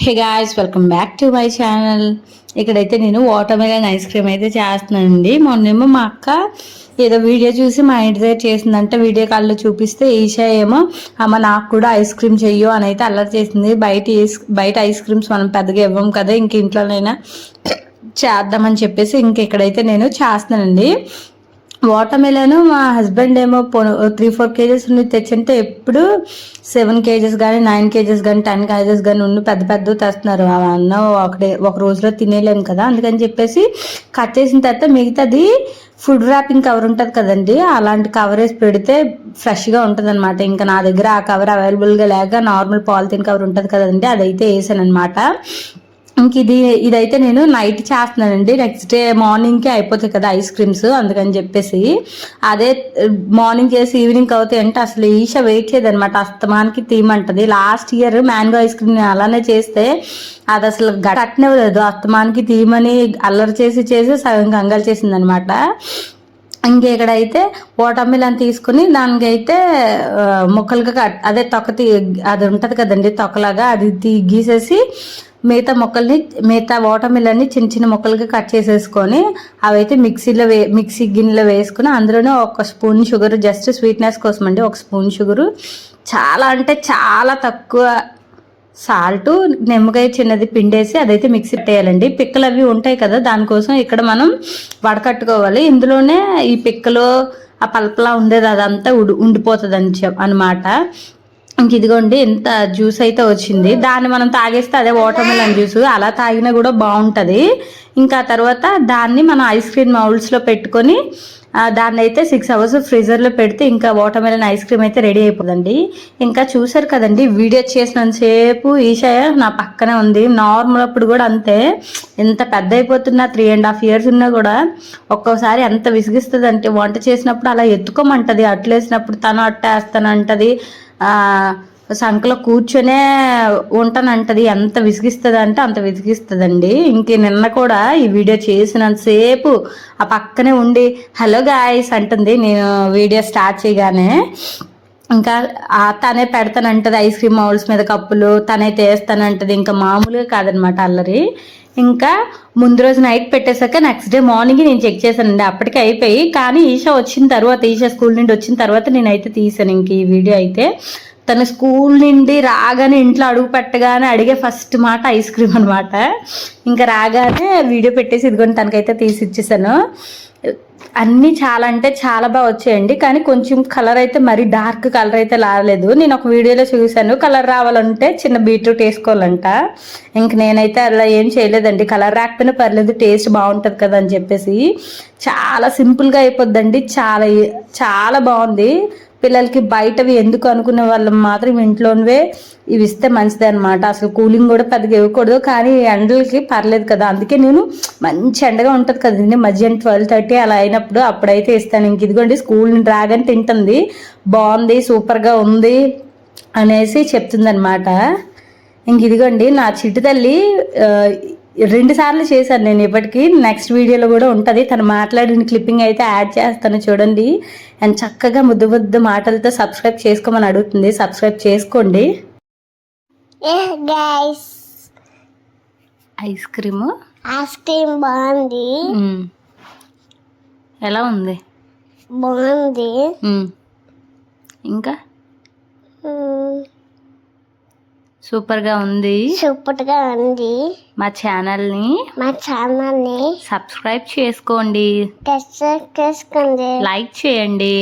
Hey guys, welcome back to my channel. ఇక్కడైతే నేను water melon ice cream అయితే చేస్తున్నానండి. మొన్నేమో మా అక్క ఏదో వీడియో చూసి మా ఇంటి దగ్గర చేసిందంటే వీడియో కాల్లో చూపిస్తే ఈషా ఏమో అమ్మ నాకు కూడా ఐస్ క్రీమ్ చెయ్యు అని అయితే అల్లరి చేసింది. బయట ఐస్ క్రీమ్స్ మనం పెద్దగా ఇవ్వం కదా, ఇంక ఇంట్లోనైనా చేద్దామని చెప్పేసి ఇంక ఇక్కడైతే నేను చేస్తున్నానండి. వాటర్ మెలన్ మా హస్బెండ్ ఏమో 3-4 కేజెస్ నుండి తెచ్చింటే ఎప్పుడు 7 కేజెస్ కానీ 9 కేజెస్ కానీ 10 కేజెస్ కానీ ఉండి పెద్ద పెద్ద తెస్తున్నారు. అన్న ఒక రోజులో తినేలేము కదా, అందుకని చెప్పేసి కట్ చేసిన తర్వాత మిగతాది ఫుడ్ ర్యాపింగ్ కవర్ ఉంటుంది కదండి, అలాంటి కవర్ వేసి పెడితే ఫ్రెష్గా ఉంటుంది అనమాట. ఇంకా నా దగ్గర ఆ కవర్ అవైలబుల్గా లేక నార్మల్ పాలిథిన్ కవర్ ఉంటుంది కదండి, అదైతే వేసాను అనమాట. ఇంక ఇదైతే నేను నైట్ చేస్తున్నానండి. నెక్స్ట్ డే మార్నింగ్కి అయిపోతాయి కదా ఐస్ క్రీమ్స్, అందుకని చెప్పేసి అదే మార్నింగ్ చేసి ఈవినింగ్ అవుతాయి అంటే అసలు ఈషా వెయిట్ చేయదనమాట, అస్తమానికి తీయమంటది. Last year mango ice cream అలానే చేస్తే అది అసలు గట్టనివ్వలేదు, అస్తమానికి తీయమని అల్లరి చేసి సగం కంగారు చేసింది అనమాట. ఇంకెక్కడైతే వాటర్ మిలన్ తీసుకుని దానికైతే ముక్కలుగా అదే అది ఉంటుంది కదండి తొక్కలాగా, అది గీసేసి మిగతా వాటర్ మిలన్ని చిన్న చిన్న ముక్కలుగా కట్ చేసేసుకొని అవైతే మిక్సీ గిన్నెలో వేసుకుని అందులోనే 1 స్పూన్ షుగర్, జస్ట్ స్వీట్నెస్ కోసం అండి 1 స్పూన్ షుగరు, చాలా అంటే చాలా తక్కువ సాల్ట్, నిమ్మకాయ చిన్నది పిండేసి అదైతే మిక్సీ పెట్టేయాలండి. పిక్కలు అవి ఉంటాయి కదా, దానికోసం ఇక్కడ మనం వడకట్టుకోవాలి. ఇందులోనే ఈ పిక్కలు ఆ పల్పలా ఉండేది అదంతా ఉండిపోతుంది అనమాట. ఇంక ఇదిగోండి ఎంత జ్యూస్ అయితే వచ్చింది, దాన్ని మనం తాగేస్తే అదే వాటర్ మెలన్ జ్యూస్, అలా తాగినా కూడా బాగుంటుంది. ఇంకా తర్వాత దాన్ని మనం ఐస్ క్రీమ్ మౌల్డ్స్లో పెట్టుకొని దాన్ని అయితే 6 hours ఫ్రీజర్లో పెడితే ఇంకా వాటర్ మెలన్ ఐస్ క్రీమ్ అయితే రెడీ అయిపోదండి. ఇంకా చూసారు కదండి, వీడియో చేసినంతసేపు ఈషా నా పక్కనే ఉంది. నార్మల్ అప్పుడు కూడా అంతే, ఎంత పెద్ద అయిపోతున్నా 3.5 years ఉన్నా కూడా ఒక్కోసారి ఎంత విసిగిస్తుంది అంటే వంట చేసినప్పుడు అలా ఎత్తుకోమంటది, అట్లేసినప్పుడు తను అట్టేస్తానంటది, సంకలో కూర్చొనే ఉంటానంటది. ఎంత విసిగిస్తుంది అంటే అంత విసిగిస్తుందండి. ఇంక నిన్న కూడా ఈ వీడియో చేసినంతసేపు ఆ పక్కనే ఉండి హలో గాయ్స్ అంటుంది నేను వీడియో స్టార్ట్ చేయగానే. ఇంకా తనే పెడతానంటది ఐస్ క్రీమ్ మౌల్స్ మీద కప్పులు, తనే తీస్తానంటది. ఇంకా మామూలుగా కాదనమాట అల్లరి. ఇంకా ముందు రోజు నైట్ పెట్టేశాక నెక్స్ట్ డే మార్నింగ్ నేను చెక్ చేశానండి, అప్పటికే అయిపోయి. కానీ ఈషా స్కూల్ నుండి వచ్చిన తర్వాత నేనైతే తీసాను ఇంక ఈ వీడియో అయితే. తన స్కూల్ నుండి రాగానే ఇంట్లో అడుగు పెట్టగానే అడిగే ఫస్ట్ మాట ఐస్ క్రీమ్ అనమాట. ఇంకా రాగానే వీడియో పెట్టేసి ఇదిగోని తనకైతే తీసి ఇచ్చేసాను. అన్నీ చాలా అంటే చాలా బాగా వచ్చాయండి, కానీ కొంచెం కలర్ అయితే మరీ డార్క్ కలర్ అయితే రాలేదు. నేను ఒక వీడియోలో చూశాను, కలర్ రావాలంటే చిన్న బీట్రూట్ వేసుకోవాలంట. ఇంక నేనైతే అలా ఏం చేయలేదండి, కలర్ రాకపోయినా పర్లేదు టేస్ట్ బాగుంటుంది కదా అని చెప్పేసి. చాలా సింపుల్గా అయిపోద్దండి, చాలా చాలా బాగుంది. పిల్లలకి బయటవి ఎందుకు అనుకునే వాళ్ళం మాత్రం ఇంట్లోనే ఇవి ఇస్తే మంచిది అనమాట. అసలు కూలింగ్ కూడా పెద్దగా ఇవ్వకూడదు, కానీ ఎండలకి పర్లేదు కదా, అందుకే నేను మంచి ఎండగా ఉంటుంది కదండి మధ్యాహ్నం 12:30 అలా అయినప్పుడు అప్పుడైతే ఇస్తాను. ఇంక ఇదిగోండి స్కూల్ నుండి రాగానే తింటుంది, బాగుంది సూపర్గా ఉంది అనేసి చెప్తుంది అనమాట. ఇంక ఇదిగోండి నా చిట్టు తల్లి 2 సార్లు చేశాను నేను ఇప్పటికీ. నెక్స్ట్ వీడియోలో కూడా ఉంటుంది, తను మాట్లాడిన క్లిప్పింగ్ అయితే యాడ్ చేస్తాను చూడండి. అండ్ చక్కగా ముద్దు మాటలతో సబ్స్క్రైబ్ చేసుకోమని అడుగుతుంది, సబ్స్క్రైబ్ చేసుకోండి. ఐస్ క్రీమ్ బాగుంది. ఎలా ఉంది? బాగుంది. ఇంకా సూపర్గా ఉంది. మా ఛానల్ని సబ్స్క్రైబ్ చేసుకోండి, లైక్ చేయండి.